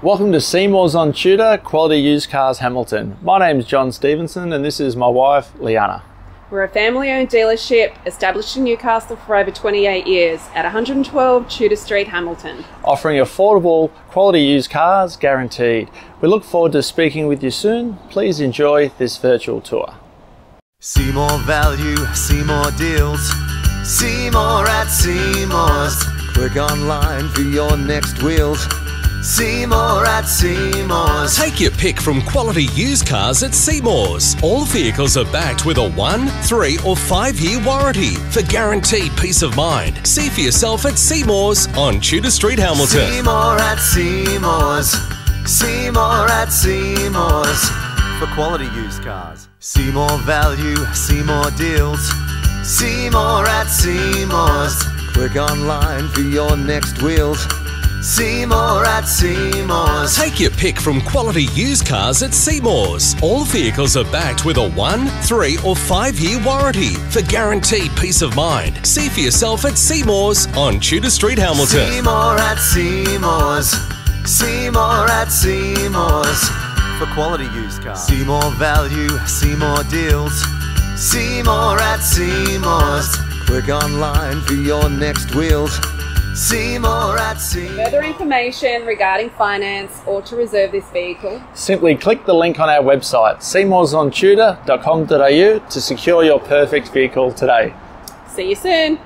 Welcome to Seymour's on Tudor, Quality Used Cars Hamilton. My name's John Stevenson and this is my wife, Leanna. We're a family-owned dealership established in Newcastle for over 28 years at 112 Tudor Street, Hamilton. Offering affordable, quality used cars guaranteed. We look forward to speaking with you soon. Please enjoy this virtual tour. See more value, see more deals. See more at Seymour's. Click online for your next wheels. See more at Seymour's. Take your pick from quality used cars at Seymour's. All vehicles are backed with a 1, 3 or 5-year warranty for guaranteed peace of mind. See for yourself at Seymour's on Tudor Street, Hamilton. See more at Seymour's. See more at Seymour's. For quality used cars. See more value, see more deals. See more at Seymour's. Click online for your next wheels. See more at Seymour's. Take your pick from quality used cars at Seymour's. All vehicles are backed with a 1, 3 or 5-year warranty for guaranteed peace of mind. See for yourself at Seymour's on Tudor Street, Hamilton. See more at Seymour's. See more at Seymour's. For quality used cars. See more value, see more deals. See more at Seymour's. Click online for your next wheels. See more at Seymour's. Further information regarding finance or to reserve this vehicle, Simply click the link on our website, seymoursontudor.com.au, to secure your perfect vehicle today. see you soon.